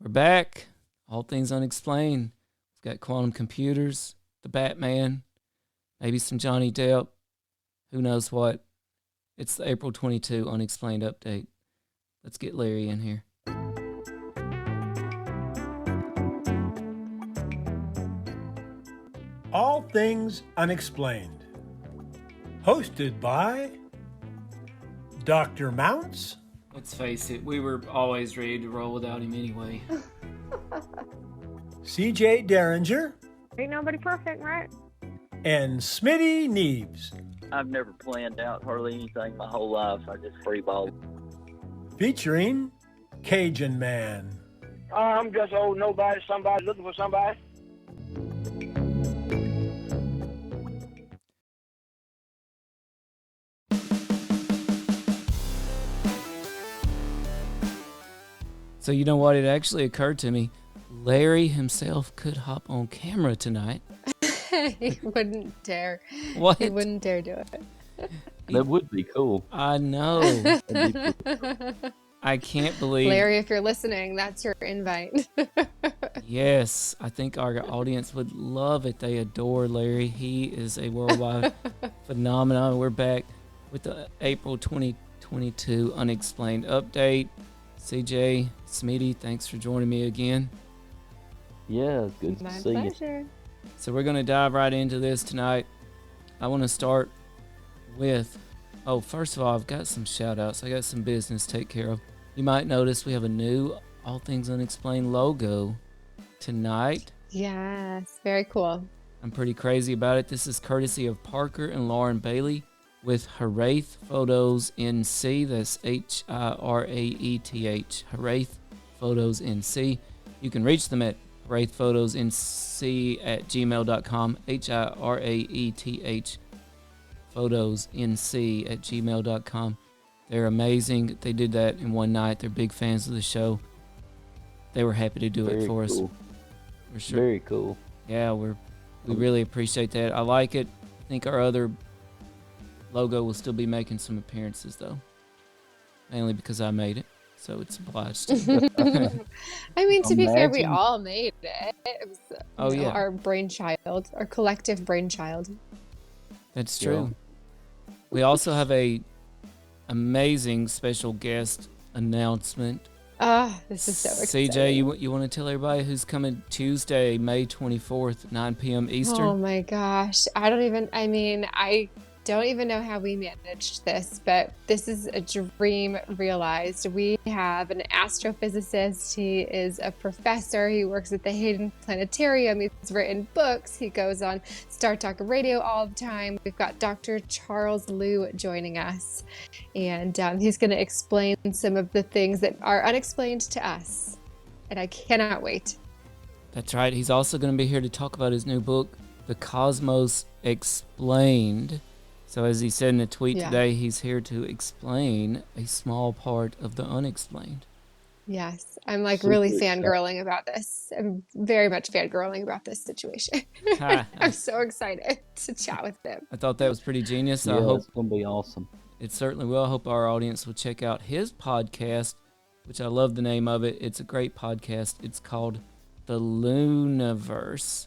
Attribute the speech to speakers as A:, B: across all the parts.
A: We're back. All things unexplained. We've got quantum computers, the Batman, maybe some Johnny Depp. Who knows what? It's the April 22 Unexplained update. Let's get Larry in here.
B: All Things Unexplained. Hosted by Dr. Mounts.
A: Let's face it, we were always ready to roll without him anyway.
B: CJ Derringer.
C: Ain't nobody perfect, right?
B: And Smitty Neebs.
D: I've never planned out hardly anything my whole life. I just freeball.
B: Featuring Cajun Man.
E: I'm just old nobody, somebody looking for somebody.
A: So you know what? It actually occurred to me. Larry himself could hop on camera tonight.
C: He wouldn't dare.
A: What?
C: He wouldn't dare do it.
D: That would be cool.
A: I know. I can't believe.
C: Larry, if you're listening, that's your invite.
A: Yes, I think our audience would love it. They adore Larry. He is a worldwide phenomenon. We're back with the April 2022 Unexplained update. CJ, Smitty, thanks for joining me again.
D: Yeah, it's good
C: My
D: to see
C: pleasure.
A: So we're going to dive right into this tonight. I want to start with, first of all, I've got some shout outs. I got some business to take care of. You might notice we have a new All Things Unexplained logo tonight.
C: Yes, very cool.
A: I'm pretty crazy about it. This is courtesy of Parker and Lauren Bailey with Haraeth Photos NC. That's Hiraeth. Haraeth Photos NC. You can reach them at haraethphotosnc@gmail.com. Hiraeth photosnc@gmail.com. They're amazing. They did that in one night. They're big fans of the show. They were happy to do it for us. For sure.
D: Very cool.
A: Yeah, we really appreciate that. I like it. I think our other logo will still be making some appearances though, mainly because I made it, so it's obliged to.
C: I mean, to be fair, we
D: Imagine.
C: all made it. It was
A: Yeah.
C: our brainchild, our collective brainchild.
A: That's true. We also have a amazing special guest announcement.
C: This is so exciting.
A: CJ, you want to tell everybody who's coming Tuesday, May 24th, 9 p.m. Eastern?
C: Oh my gosh. I don't even know how we managed this, but this is a dream realized. We have an astrophysicist. He is a professor. He works at the Hayden Planetarium. He's written books. He goes on Star Talk Radio all the time. We've got Dr. Charles Liu joining us, and he's going to explain some of the things that are unexplained to us, and I cannot wait.
A: That's right. He's also going to be here to talk about his new book, The Cosmos Explained. So as he said in a tweet today, he's here to explain a small part of the unexplained.
C: Yes, I'm
D: Super
C: really
D: excited.
C: fangirling about this. I'm very much fangirling about this situation. I'm so excited to chat with him.
A: I thought that was pretty genius. I
D: Yeah,
A: hope
D: it's going to be awesome.
A: it certainly will. I hope our audience will check out his podcast, which I love the name of it. It's a great podcast. It's called The Looniverse.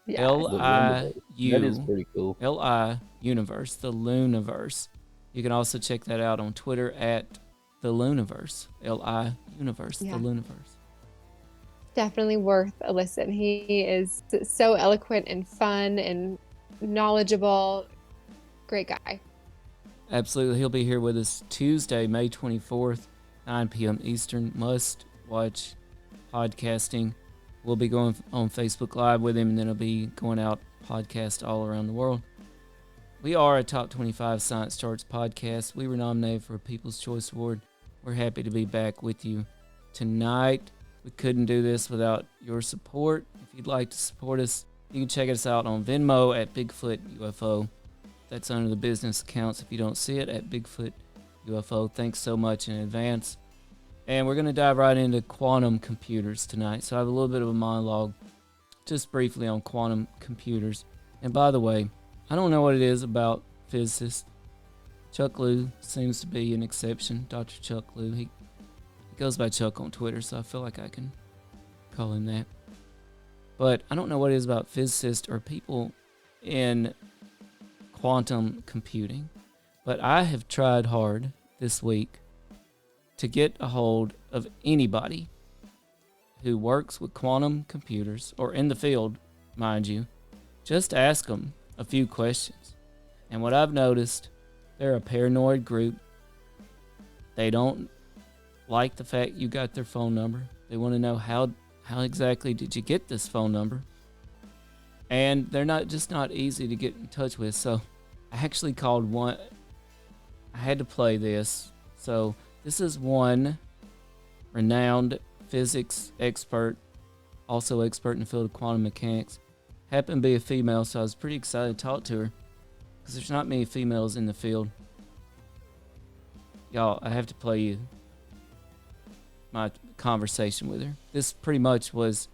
C: Yeah.
A: L-I-U.
D: That is pretty cool.
A: L-I Universe, The Looniverse. You can also check that out on Twitter at The Looniverse. L-I Universe,
C: Yeah.
A: The Looniverse.
C: Definitely worth a listen. He is so eloquent and fun and knowledgeable. Great guy.
A: Absolutely. He'll be here with us Tuesday, May 24th, 9 p.m. Eastern. Must watch podcasting. We'll be going on Facebook Live with him, and then he'll be going out podcast all around the world. We are a Top 25 Science Charts podcast. We were nominated for a People's Choice Award. We're happy to be back with you tonight. We couldn't do this without your support. If you'd like to support us, you can check us out on Venmo at Bigfoot UFO. That's under the business accounts if you don't see it, at Bigfoot UFO. Thanks so much in advance. And we're going to dive right into quantum computers tonight. So I have a little bit of a monologue just briefly on quantum computers. And by the way, I don't know what it is about physicists. Chuck Liu seems to be an exception. Dr. Chuck Liu. He goes by Chuck on Twitter, so I feel like I can call him that. But I don't know what it is about physicists or people in quantum computing. But I have tried hard this week to get a hold of anybody who works with quantum computers, or in the field, mind you, just to ask them a few questions. And what I've noticed, they're a paranoid group. They don't like the fact you got their phone number. They want to know how exactly did you get this phone number. And they're not easy to get in touch with. So I actually called one. I had to play this. So this is one renowned physics expert, also expert in the field of quantum mechanics. Happened to be a female, so I was pretty excited to talk to her because there's not many females in the field. Y'all, I have to play you my conversation with her. This pretty much was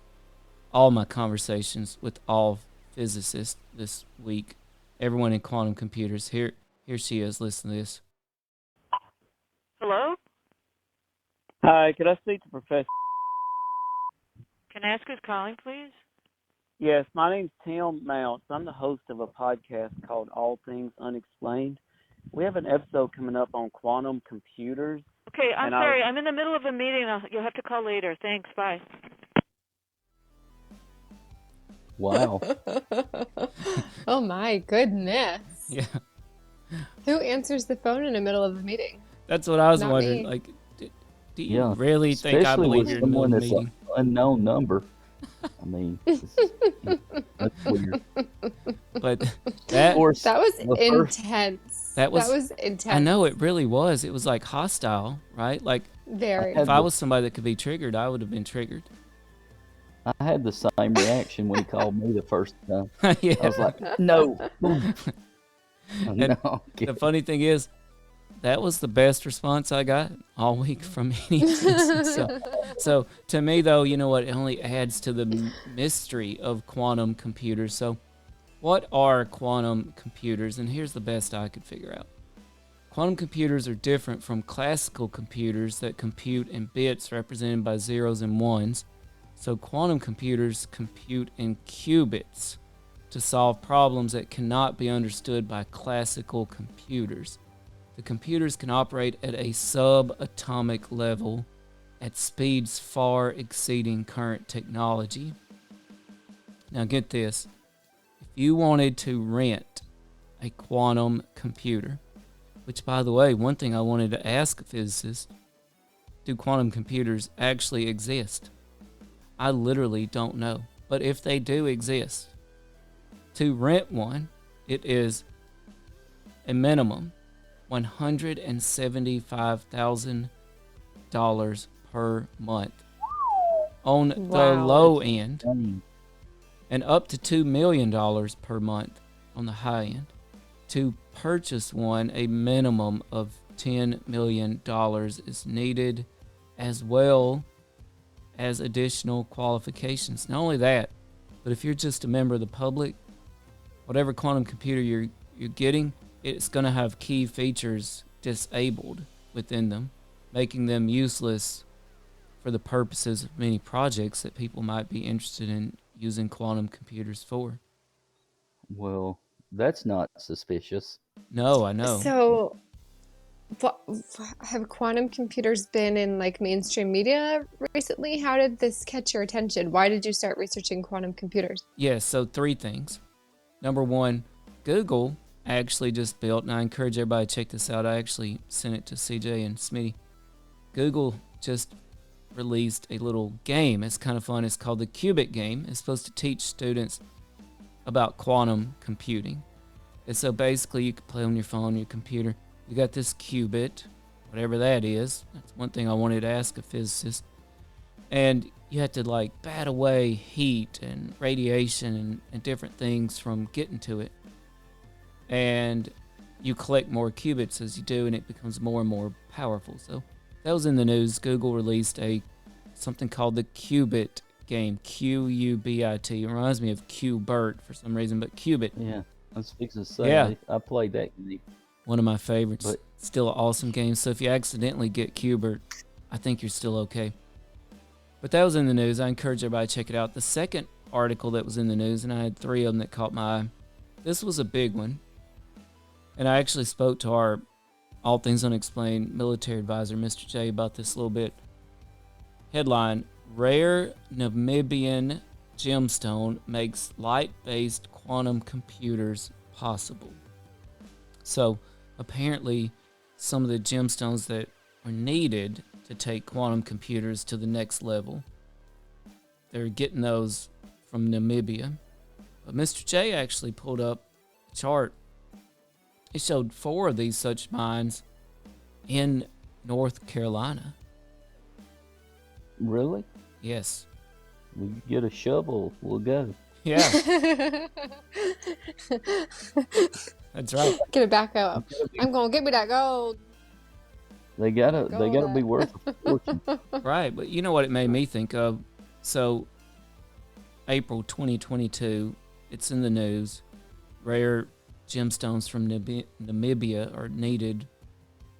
A: all my conversations with all physicists this week. Everyone in quantum computers. Here she is. Listen to this.
F: Hello?
E: Hi, could I speak to Professor?
F: Can I ask who's calling, please?
E: Yes, my name's Tim Mounts. I'm the host of a podcast called All Things Unexplained. We have an episode coming up on quantum computers.
F: Okay, I'm sorry. I'm in the middle of a meeting. You'll have to call later. Thanks. Bye.
G: Wow.
C: Oh my goodness.
A: Yeah.
C: Who answers the phone in the middle of a meeting?
A: That's what I was
C: Not
A: wondering.
C: me.
A: Like, do you really think I
G: Especially
A: believe
G: with
A: you're in the middle
G: someone
A: of
G: that's
A: the
G: an
A: meeting?
G: unknown number. I mean, that's weird.
A: But
G: Of course,
C: That was
G: the first-
C: intense.
A: That was
C: intense.
A: I know it really was. It was like hostile, right? Like
C: Very.
G: I
A: if
G: had
A: I was somebody that could be triggered, I would have been triggered.
G: I had the same reaction when he called me the first time.
A: Yeah.
G: I was like, no.
A: And
G: No.
A: the funny thing is, that was the best response I got all week from any physicist. So to me, though, you know what? It only adds to the mystery of quantum computers. So what are quantum computers? And here's the best I could figure out. Quantum computers are different from classical computers that compute in bits represented by zeros and ones. So quantum computers compute in qubits to solve problems that cannot be understood by classical computers. The computers can operate at a subatomic level at speeds far exceeding current technology. Now get this. If you wanted to rent a quantum computer, which by the way, one thing I wanted to ask a physicist, do quantum computers actually exist? I literally don't know. But if they do exist, to rent one, it is a minimum $175,000 per month on the
C: Wow.
A: low end,
G: Dang.
A: and up to $2 million per month on the high end. To purchase one, a minimum of $10 million is needed, as well as additional qualifications. Not only that, but if you're just a member of the public, whatever quantum computer you're getting, it's going to have key features disabled within them, making them useless for the purposes of many projects that people might be interested in using quantum computers for.
G: Well, that's not suspicious.
A: No, I know.
C: So, have quantum computers been in like mainstream media recently? How did this catch your attention? Why did you start researching quantum computers?
A: Yes, so 3 things. Number 1, Google actually just built, and I encourage everybody to check this out. I actually sent it to CJ and Smitty. Google just released a little game. It's kind of fun. It's called the Qubit game. It's supposed to teach students about quantum computing. And so basically you can play on your phone, your computer. You got this qubit, whatever that is. That's one thing I wanted to ask a physicist. And you have to like bat away heat and radiation and different things from getting to it. And you collect more qubits as you do, and it becomes more and more powerful. So that was in the news. Google released something called the Qubit game, Qubit. It reminds me of Qbert for some reason, but Qubit.
G: Yeah, I was fixing to say,
A: Yeah.
G: I played that game.
A: One of my favorites.
G: But-
A: Still an awesome game. So if you accidentally get Qbert, I think you're still okay. But that was in the news. I encourage everybody to check it out. The second article that was in the news, and I had 3 of them that caught my eye. This was a big one. And I actually spoke to our All Things Unexplained military advisor, Mr. J, about this a little bit. Headline, Rare Namibian Gemstone Makes Light-Based Quantum Computers Possible. So, apparently, some of the gemstones that are needed to take quantum computers to the next level, they're getting those from Namibia. But Mr. J actually pulled up a chart. It showed 4 of these such mines in North Carolina.
G: Really?
A: Yes.
G: We get a shovel, we'll go.
A: Yeah. That's right.
C: Get it back up. I'm gonna get me that gold.
G: They gotta be worth a fortune.
A: Right, but you know what it made me think of? So, April 2022, it's in the news. Rare gemstones from Namibia are needed,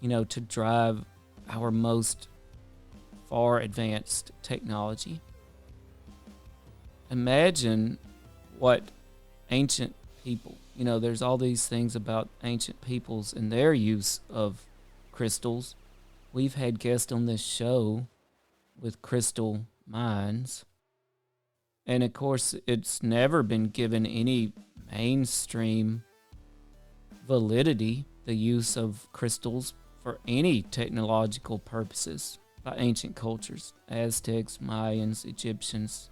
A: to drive our most far advanced technology. Imagine what ancient people, there's all these things about ancient peoples and their use of crystals. We've had guests on this show with crystal mines. And of course, it's never been given any mainstream validity, the use of crystals for any technological purposes by ancient cultures, Aztecs, Mayans, Egyptians,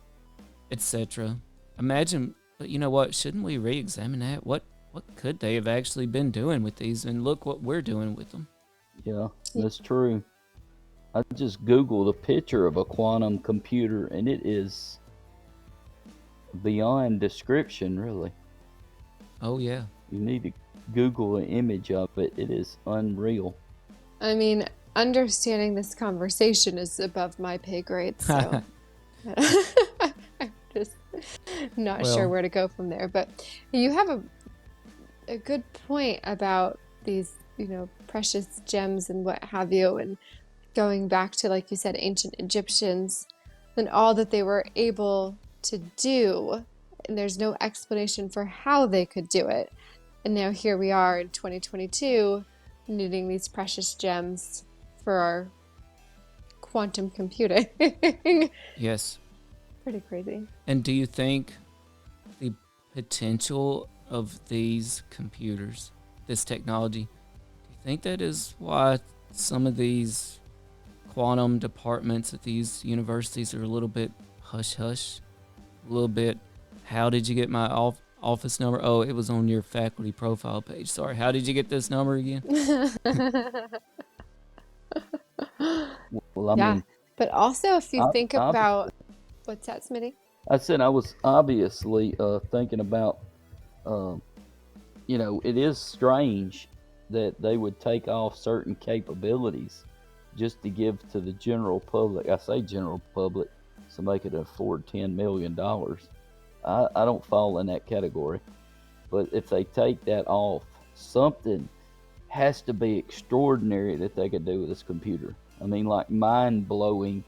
A: etc. Imagine, but you know what? Shouldn't we re-examine that? What could they have actually been doing with these? And look what we're doing with them.
G: Yeah, that's true. I just Googled a picture of a quantum computer, and it is beyond description, really.
A: Oh, yeah.
G: You need to Google an image of it. It is unreal.
C: I mean, understanding this conversation is above my pay grade, so I'm just not sure where to go from there. But you have a good point about these, precious gems and what have you, and going back to, like you said, ancient Egyptians and all that they were able to do, and there's no explanation for how they could do it. And now here we are in 2022 needing these precious gems for our quantum computing.
A: Yes.
C: Pretty crazy.
A: And do you think the potential of these computers, this technology, do you think that is why some of these quantum departments at these universities are a little bit hush-hush? A little bit, how did you get my office number? Oh, it was on your faculty profile page. Sorry, how did you get this number again?
G: Well, I mean,
C: but also if you think about, what's that, Smitty?
G: I said I was obviously thinking about, it is strange that they would take off certain capabilities just to give to the general public. I say general public, somebody could afford $10 million. I don't fall in that category. But if they take that off, something has to be extraordinary that they could do with this computer. I mean, like mind-blowing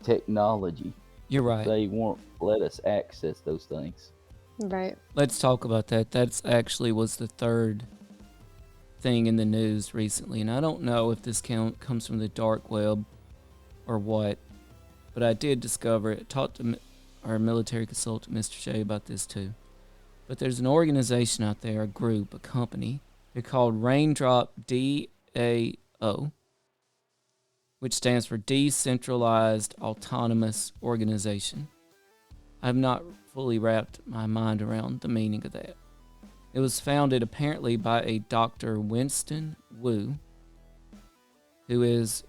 G: technology.
A: You're right.
G: They won't let us access those things.
C: Right.
A: Let's talk about that. That's actually was the third thing in the news recently. And I don't know if this comes from the dark web or what, but I did discover it. Talked to our military consultant, Mr. Shea, about this too. But there's an organization out there, a group, a company. They're called Raindrop DAO, which stands for Decentralized Autonomous Organization. I've not fully wrapped my mind around the meaning of that. It was founded apparently by a Dr. Winston Wu, who is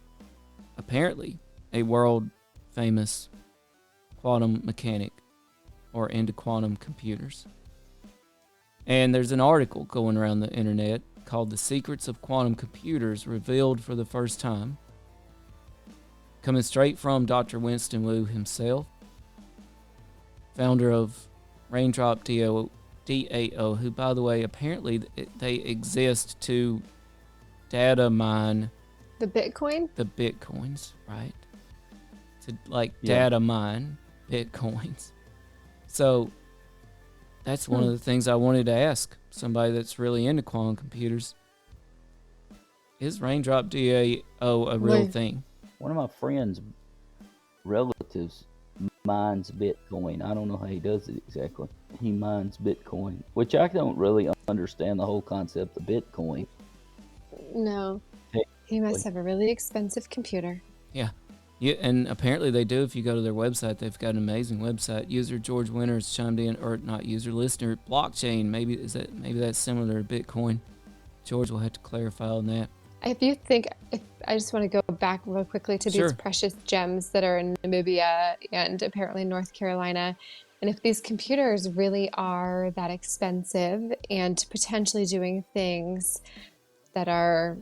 A: apparently a world famous quantum mechanic or into quantum computers. And there's an article going around the internet called The Secrets of Quantum Computers Revealed for the First Time, coming straight from Dr. Winston Wu himself, founder of Raindrop DAO, who, by the way, apparently they exist to data mine
C: the Bitcoins,
A: right? to like
G: Yeah.
A: data mine Bitcoins. So that's one of the things I wanted to ask somebody that's really into quantum computers. Is raindrop DAO a real thing?
G: One of my friends' relatives mines Bitcoin. I don't know how he does it exactly. He mines Bitcoin, which I don't really understand the whole concept of Bitcoin.
C: No. He must have a really expensive computer.
A: Yeah. Yeah, and apparently they do. If you go to their website, they've got an amazing website. User George Winters chimed in, or not user, listener, blockchain. Maybe that's similar to Bitcoin. George will have to clarify on that.
C: If I just want to go back real quickly to
A: Sure.
C: these precious gems that are in Namibia and apparently North Carolina. And if these computers really are that expensive and potentially doing things that are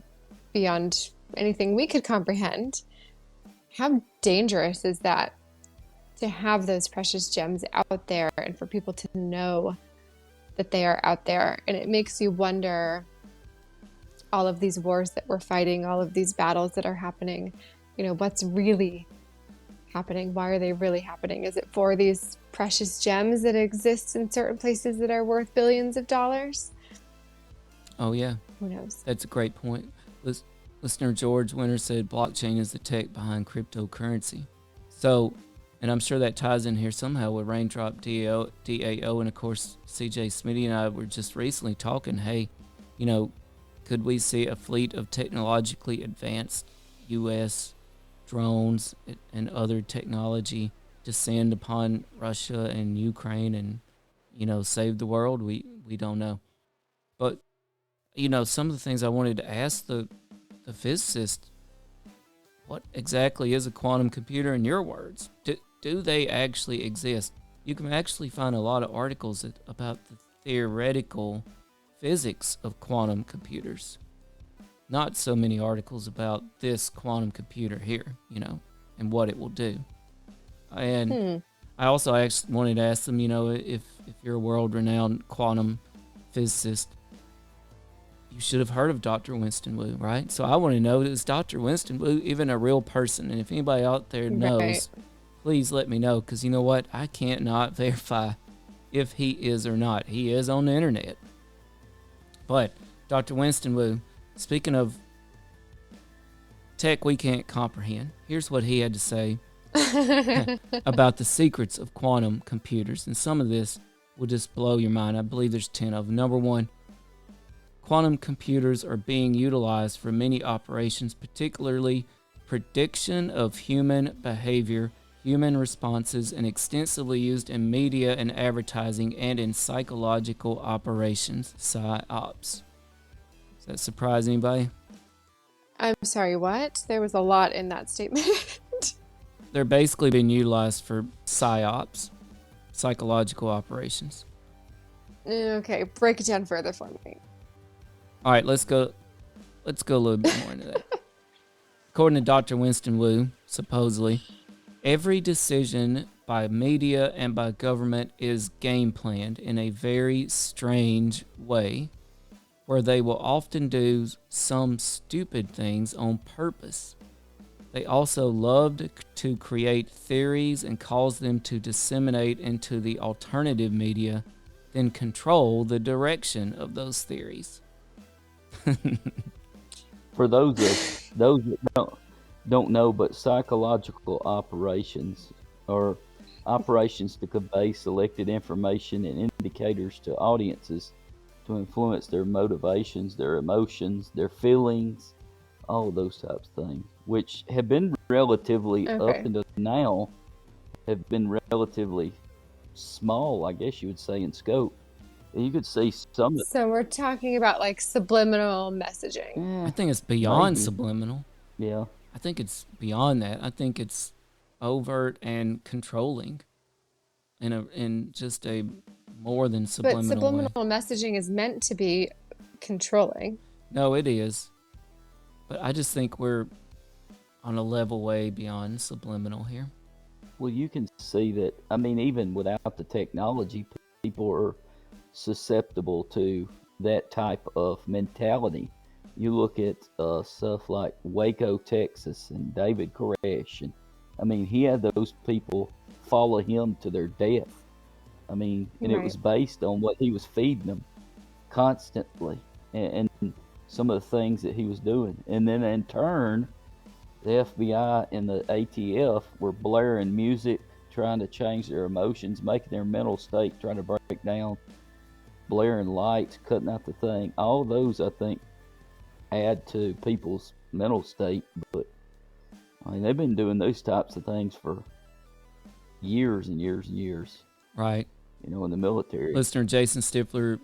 C: beyond anything we could comprehend, how dangerous is that to have those precious gems out there and for people to know that they are out there? And it makes you wonder, all of these wars that we're fighting, all of these battles that are happening, what's really happening? Why are they really happening? Is it for these precious gems that exist in certain places that are worth billions of dollars?
A: Oh, yeah.
C: Who knows?
A: That's a great point. Listener George Winter said blockchain is the tech behind cryptocurrency. So, and I'm sure that ties in here somehow with Raindrop DAO, and of course, CJ Smitty and I were just recently talking, hey, could we see a fleet of technologically advanced U.S. drones and other technology descend upon Russia and Ukraine and, save the world? We don't know. But, some of the things I wanted to ask the physicist, what exactly is a quantum computer in your words? Do they actually exist? You can actually find a lot of articles about the theoretical physics of quantum computers. Not so many articles about this quantum computer here, and what it will do. And I also actually wanted to ask them, if you're a world-renowned quantum physicist, you should have heard of Dr. Winston Wu, right? So I want to know, is Dr. Winston Wu even a real person? And if anybody out there knows, please let me know, because you know what? I can't not verify if he is or not. He is on the internet. But Dr. Winston Wu, speaking of tech we can't comprehend, here's what he had to say about the secrets of quantum computers. And some of this will just blow your mind. I believe there's 10 of them. Number one, quantum computers are being utilized for many operations, particularly prediction of human behavior, human responses, and extensively used in media and advertising and in psychological operations, PsyOps. Does that surprise anybody?
C: I'm sorry, what? There was a lot in that statement.
A: They're basically being utilized for PsyOps, psychological operations.
C: Okay, break it down further for me.
A: All right, let's go a little bit more into that. According to Dr. Winston Wu, supposedly, every decision by media and by government is game planned in a very strange way, where they will often do some stupid things on purpose. They also loved to create theories and cause them to disseminate into the alternative media, then control the direction of those theories.
G: For those that don't know, but psychological operations are operations to convey selected information and indicators to audiences to influence their motivations, their emotions, their feelings, all of those types of things, which have been relatively up until now, have been relatively small, I guess you would say, in scope. You could see some.
C: So we're talking about like subliminal messaging.
A: I think it's beyond
G: Maybe.
A: subliminal.
G: Yeah.
A: I think it's beyond that. I think it's overt and controlling in just a more than subliminal
C: But subliminal
A: way.
C: messaging is meant to be controlling.
A: No, it is. But I just think we're on a level way beyond subliminal here.
G: Well, you can see that, I mean, even without the technology, people are susceptible to that type of mentality. You look at stuff like Waco, Texas, and David Koresh, and I mean, he had those people follow him to their death. I mean, and it was based on what he was feeding them constantly, and some of the things that he was doing. And then in turn, the FBI and the ATF were blaring music, trying to change their emotions, making their mental state, trying to break down, blaring lights, cutting out the thing. All those, I think, add to people's mental state. But I mean, they've been doing those types of things for years and years and years.
A: Right.
G: You know, in the military.
A: Listener Jason Stifler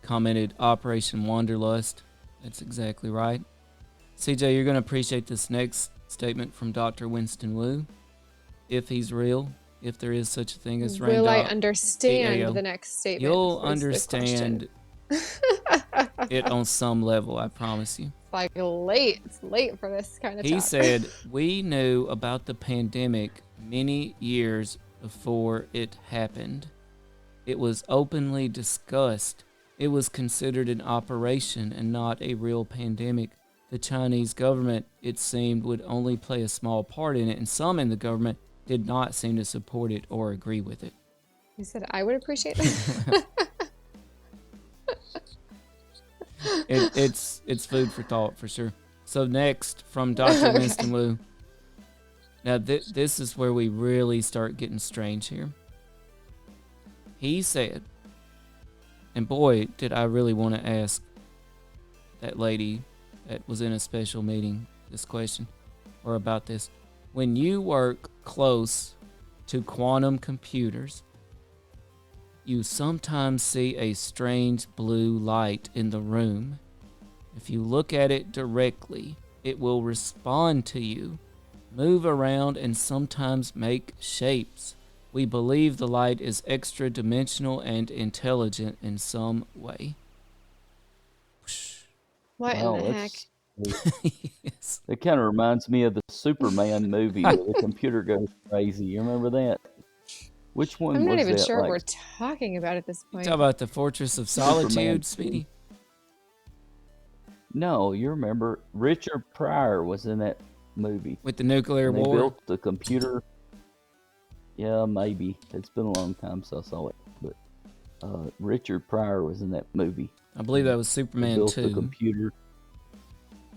A: commented, Operation Wanderlust. That's exactly right. CJ, you're going to appreciate this next statement from Dr. Winston Wu. If he's real, if there is such a thing as rain
C: Will I
A: dog
C: understand
A: EAO,
C: the next statement?
A: you'll understand it on some level, I promise you.
C: It's like late. It's late for this kind of
A: He
C: talk.
A: said, we knew about the pandemic many years before it happened. It was openly discussed. It was considered an operation and not a real pandemic. The Chinese government, it seemed, would only play a small part in it, and some in the government did not seem to support it or agree with it.
C: He said, I would appreciate that.
A: It's food for thought, for sure. So next, from Dr. Winston Wu. Now, this is where we really start getting strange here. He said, and boy, did I really want to ask that lady that was in a special meeting this question, or about this. When you work close to quantum computers, you sometimes see a strange blue light in the room. If you look at it directly, it will respond to you, move around, and sometimes make shapes. We believe the light is extra-dimensional and intelligent in some way.
C: What in the heck?
A: Yes.
G: It kind of reminds me of the Superman movie where the computer goes crazy. You remember that? Which one was that?
C: I'm not even sure
G: like,
C: what we're talking about at this point.
A: Talk about the Fortress of Solitude, Speedy?
G: No, you remember Richard Pryor was in that movie.
A: With the nuclear
G: They
A: war?
G: built the computer. Yeah, maybe. It's been a long time since I saw it. But Richard Pryor was in that movie.
A: I believe that was
G: They
A: Superman
G: built
A: 2.
G: the computer.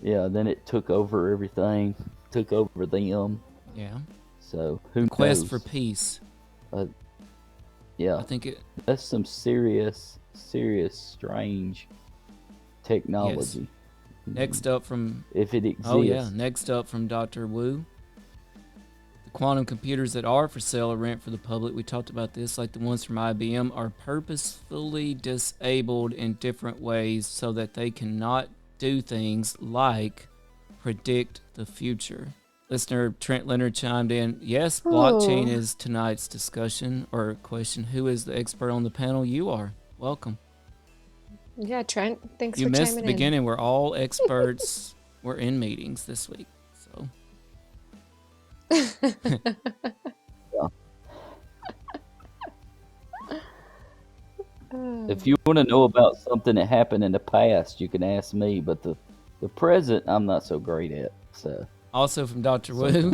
G: Yeah, then it took over everything. Took over them.
A: Yeah.
G: So, who
A: Quest
G: knows?
A: for Peace.
G: Yeah.
A: I think it...
G: That's some serious, strange technology.
A: Next up from...
G: If it exists.
A: Oh, yeah. Next up from Dr. Wu. The quantum computers that are for sale or rent for the public, we talked about this, like the ones from IBM, are purposefully disabled in different ways so that they cannot do things like predict the future. Listener Trent Leonard chimed in, yes, blockchain is tonight's discussion or question. Who is the expert on the panel? You are. Welcome.
C: Yeah, Trent, thanks
A: You
C: for
A: missed
C: chiming
A: the beginning. We're all experts. We're in meetings this week. So
G: If you want to know about something that happened in the past, you can ask me. But the present, I'm not so great at. So
A: also from Dr. Wu.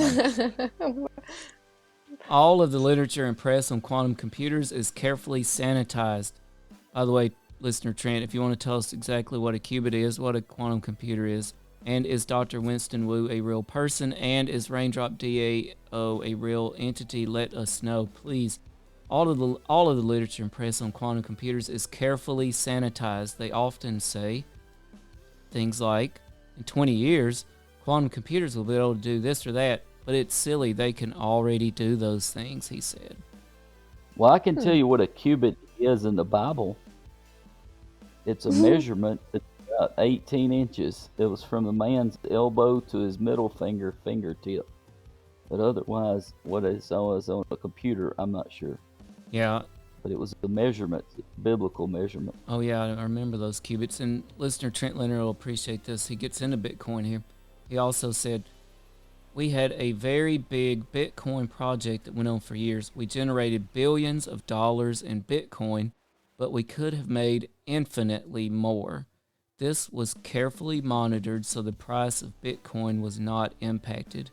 A: All of the literature and press on quantum computers is carefully sanitized. By the way, listener Trent, if you want to tell us exactly what a qubit is, what a quantum computer is, and is Dr. Winston Wu a real person, and is Raindrop DAO a real entity, let us know, please. All of the literature and press on quantum computers is carefully sanitized. They often say things like, in 20 years, quantum computers will be able to do this or that, but it's silly. They can already do those things, he said.
G: well, I can tell you what a qubit is in the Bible. It's a measurement that's about 18 inches. It was from the man's elbow to his middle fingertip. But otherwise, what it was on a computer, I'm not sure.
A: Yeah.
G: But it was a measurement, biblical measurement.
A: Oh, yeah, I remember those qubits. And listener Trent Leonard will appreciate this. He gets into Bitcoin here. He also said, we had a very big Bitcoin project that went on for years. We generated billions of dollars in Bitcoin, but we could have made infinitely more. This was carefully monitored so the price of Bitcoin was not impacted.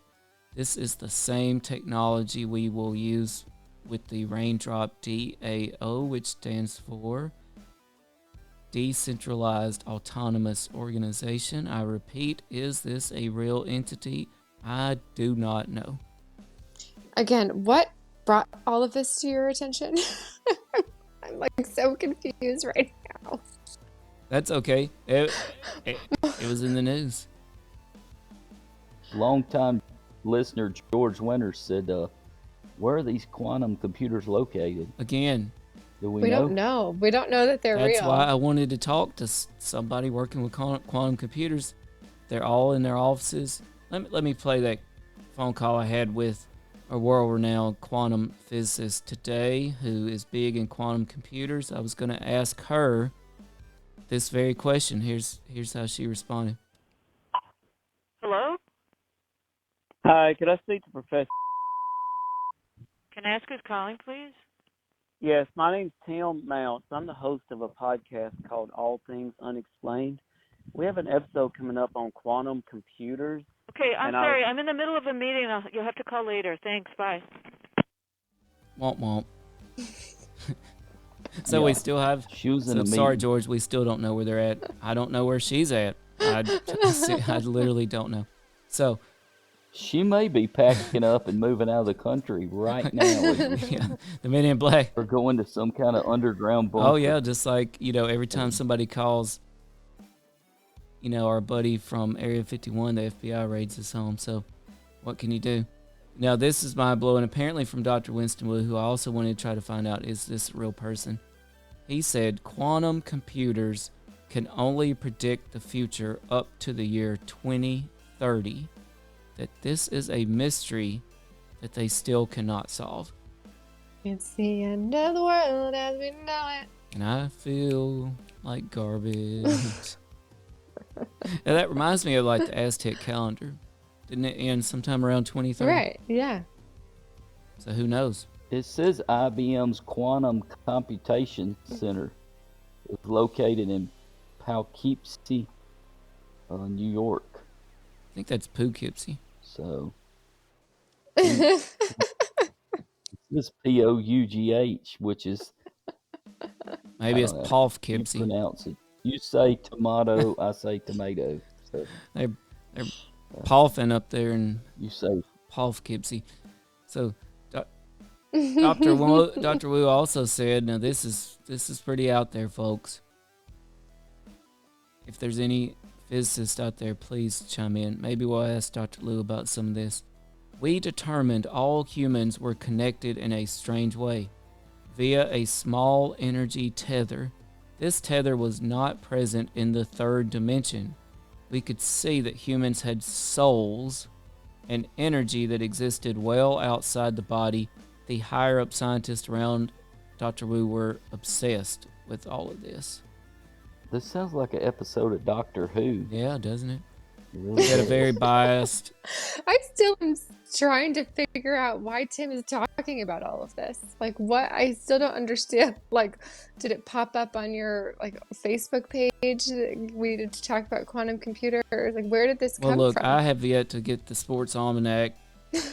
A: This is the same technology we will use with the raindrop DAO, which stands for Decentralized Autonomous Organization. I repeat, is this a real entity? I do not know.
C: Again, what brought all of this to your attention? I'm like so confused right now.
A: That's okay. It was in the news.
G: Longtime listener George Winters said, where are these quantum computers located?
A: Again,
G: Do
C: We
G: we know?
C: don't know. We don't know that they're
A: that's
C: real.
A: why I wanted to talk to somebody working with quantum computers. They're all in their offices. Let me play that phone call I had with a world-renowned quantum physicist today who is big in quantum computers. I was going to ask her this very question. Here's how she responded.
F: Hello?
E: Hi, could I speak to Professor?
F: Can I ask who's calling, please?
E: Yes, my name's Tim Mounts. I'm the host of a podcast called All Things Unexplained. We have an episode coming up on quantum computers.
F: Okay, I'm
E: And
F: sorry. I'm in the middle of a meeting. You'll have to call later. Thanks. Bye.
A: Womp womp. So
G: Yeah.
A: we still have.
G: She was in
A: So
G: a
A: sorry,
G: meeting.
A: George. We still don't know where they're at. I don't know where she's at. I literally don't know. So
G: She may be packing up and moving out of the country right now.
A: yeah, the Men in Black.
G: Or going to some kind of underground bunker.
A: Oh yeah, just like every time somebody calls, our buddy from Area 51, the FBI raids his home. So, what can you do? Now this is mind blowing. Apparently from Dr. Winston Wu, who I also wanted to try to find out is this a real person. He said quantum computers can only predict the future up to the year 2030. That this is a mystery that they still cannot solve.
C: It's the end of the world as we know it.
A: And I feel like garbage. Now that reminds me of like the Aztec calendar. Didn't it end sometime around 2030?
C: Right, yeah.
A: So who knows?
G: It says IBM's Quantum Computation Center is located in Poughkeepsie, New York.
A: I think that's Poughkeepsie.
G: So this Pough, which is
A: Maybe it's
G: you
A: Poughkeepsie.
G: pronounce it. You say tomato, I say tomato. So
A: They're Poughing up there in
G: you say
A: Poughkeepsie. So Dr. Wu also said, now this is pretty out there, folks. If there's any physicists out there, please chime in. Maybe we'll ask Dr. Liu about some of this. We determined all humans were connected in a strange way, via a small energy tether. This tether was not present in the third dimension. We could see that humans had souls and energy that existed well outside the body. The higher up scientists around Dr. Wu were obsessed with all of this.
G: this sounds like an episode of Doctor Who.
A: Yeah, doesn't it?
G: It really
A: We had a
G: does.
A: very biased.
C: I still am trying to figure out why Tim is talking about all of this. Like, what? I still don't understand. Like, did it pop up on your Facebook page that we needed to talk about quantum computers? Like, where did this
A: Well,
C: come
A: look,
C: from?
A: I have yet to get the sports almanac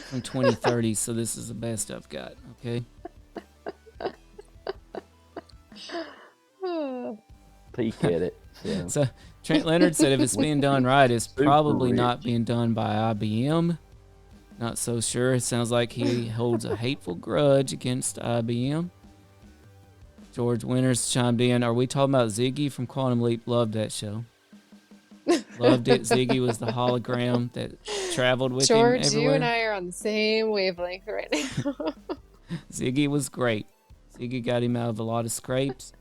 A: from 2030, so this is the best I've got. Okay.
G: Peek at it. So.
A: So Trent Leonard said if it's being done right, it's
G: Super
A: probably
G: rich.
A: not being done by IBM. Not so sure. It sounds like he holds a hateful grudge against IBM. George Winters chimed in. Are we talking about Ziggy from Quantum Leap? Loved that show. Loved it. Ziggy was the hologram that traveled with him
C: George,
A: everywhere.
C: you and I are on the same wavelength right now.
A: Ziggy was great. Ziggy got him out of a lot of scrapes.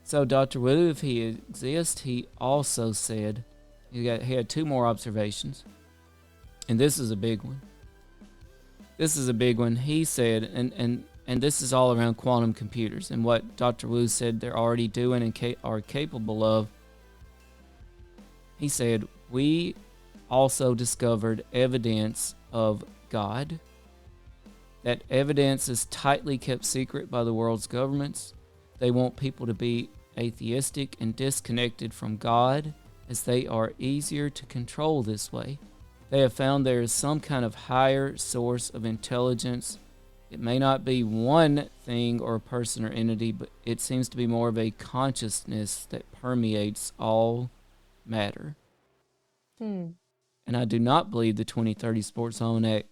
A: So Dr. Wu, if he exists, he also said he had two more observations. And this is a big one. This is a big one. He said, and this is all around quantum computers and what Dr. Wu said they're already doing and are capable of. He said, we also discovered evidence of God. That evidence is tightly kept secret by the world's governments. They want people to be atheistic and disconnected from God, as they are easier to control this way. They have found there is some kind of higher source of intelligence. It may not be one thing or person or entity, but it seems to be more of a consciousness that permeates all matter. And I do not believe the 2030 Sports Almanac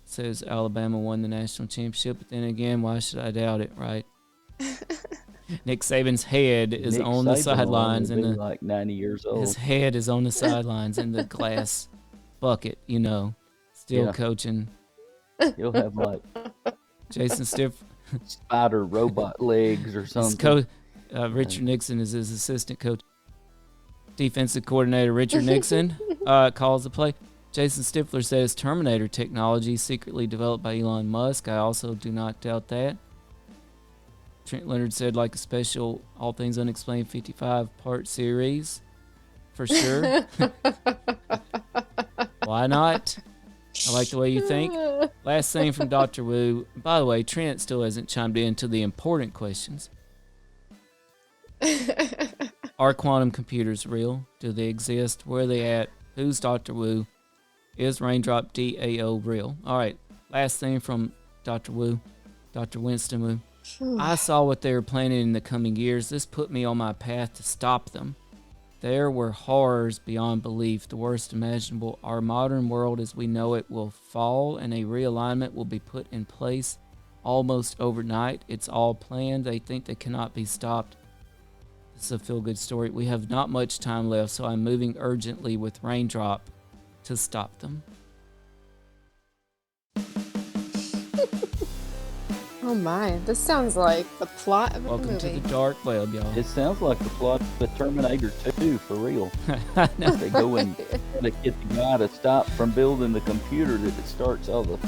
A: says Alabama won the national championship, but then again, why should I doubt it, right? Nick Saban's head is
G: Nick
A: on the
G: Saban will
A: sidelines,
G: only
A: and
G: be like 90 years old.
A: his head is on the sidelines in the glass bucket, still
G: Yeah.
A: coaching.
G: He'll have like
A: Jason Stifler.
G: spider robot legs or something.
A: Richard Nixon is his assistant coach. Defensive coordinator Richard Nixon calls the play. Jason Stifler says Terminator technology secretly developed by Elon Musk. I also do not doubt that. Trent Leonard said like a special All Things Unexplained 55-part series. For sure. Why not? I like the way you think. Last thing from Dr. Wu. By the way, Trent still hasn't chimed in to the important questions. Are quantum computers real? Do they exist? Where are they at? Who's Dr. Wu? Is raindrop DAO real? All right. Last thing from Dr. Wu. Dr. Winston Wu. I saw what they were planning in the coming years. This put me on my path to stop them. There were horrors beyond belief, the worst imaginable. Our modern world as we know it will fall, and a realignment will be put in place almost overnight. It's all planned. They think they cannot be stopped. This is a feel-good story. We have not much time left, so I'm moving urgently with Raindrop to stop them.
C: Oh my, this sounds like the plot of a
A: Welcome
C: movie.
A: to the dark web, y'all.
G: It sounds like the plot of the Terminator 2 for real.
A: No.
G: They go and they get the guy to stop from building the computer that it starts all the.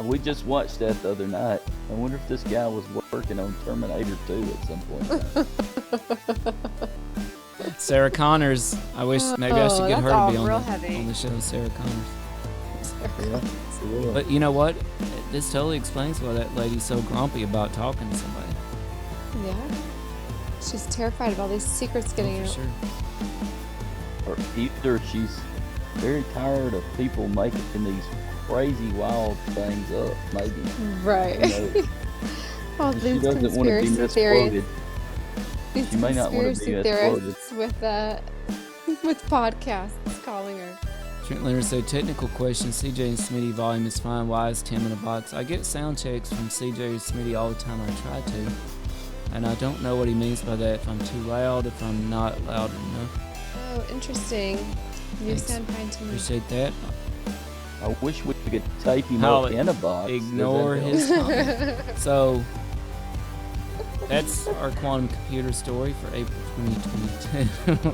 G: We just watched that the other night. I wonder if this guy was working on Terminator 2 at some point.
A: Sarah Connors. I wish maybe I should get her to be on
C: heavy.
A: the show. Sarah Connors.
G: Yeah, yeah.
A: But you know what? This totally explains why that lady's so grumpy about talking to somebody.
C: Yeah. She's terrified of all these secrets getting
A: For
C: out.
A: sure.
G: Or either she's very tired of people making these crazy, wild things up, maybe.
C: Right.
G: You know,
C: All
G: she
C: these
G: doesn't want to be
C: conspiracy theories.
G: misquoted.
C: These
G: She may not want to be
C: conspiracy
G: misquoted.
C: theorists with podcasts calling her.
A: Trent Leonard said, technical question, CJ and Smitty volume is fine. Why is Tim in a box? I get sound checks from CJ and Smitty all the time. I try to. And I don't know what he means by that. If I'm too loud, if I'm not loud enough.
C: Oh, interesting. You
A: Thanks.
C: sound fine to me.
A: Appreciate that.
G: I wish we could tape him
A: I'll
G: up in a box.
A: Ignore
G: Does that
A: his
G: help?
A: comment. So, that's our quantum computer story for April 2022.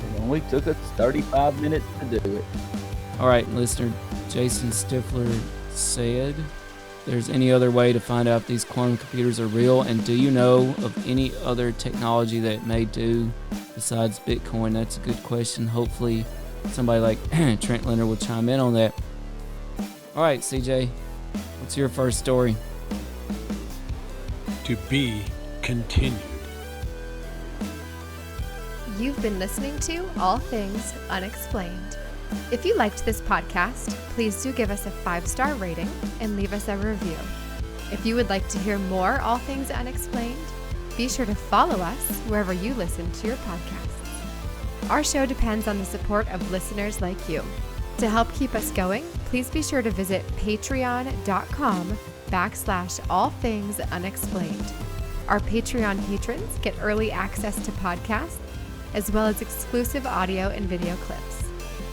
G: It only took us 35 minutes to do it.
A: All right, listener, Jason Stifler said, there's any other way to find out if these quantum computers are real? And do you know of any other technology that it may do besides Bitcoin? That's a good question. Hopefully somebody like Trent Leonard will chime in on that. All right, CJ, what's your first story?
B: To be continued.
H: You've been listening to All Things Unexplained. If you liked this podcast, please do give us a 5-star rating and leave us a review. If you would like to hear more All Things Unexplained, be sure to follow us wherever you listen to your podcasts. Our show depends on the support of listeners like you. To help keep us going, please be sure to visit patreon.com/allthingsunexplained. Our Patreon patrons get early access to podcasts, as well as exclusive audio and video clips.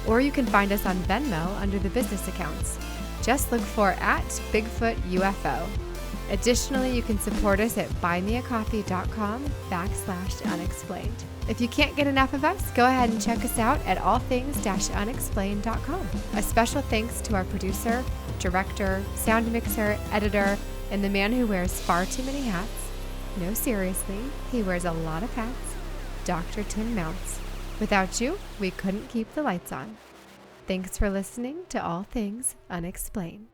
H: Or you can find us on Venmo under the business accounts. Just look for @BigfootUFO. Additionally, you can support us at buymeacoffee.com/unexplained. If you can't get enough of us, go ahead and check us out at allthings-unexplained.com. A special thanks to our producer, director, sound mixer, editor, and the man who wears far too many hats. No, seriously, he wears a lot of hats. Dr. Tim Mounts. Without you, we couldn't keep the lights on. Thanks for listening to All Things Unexplained.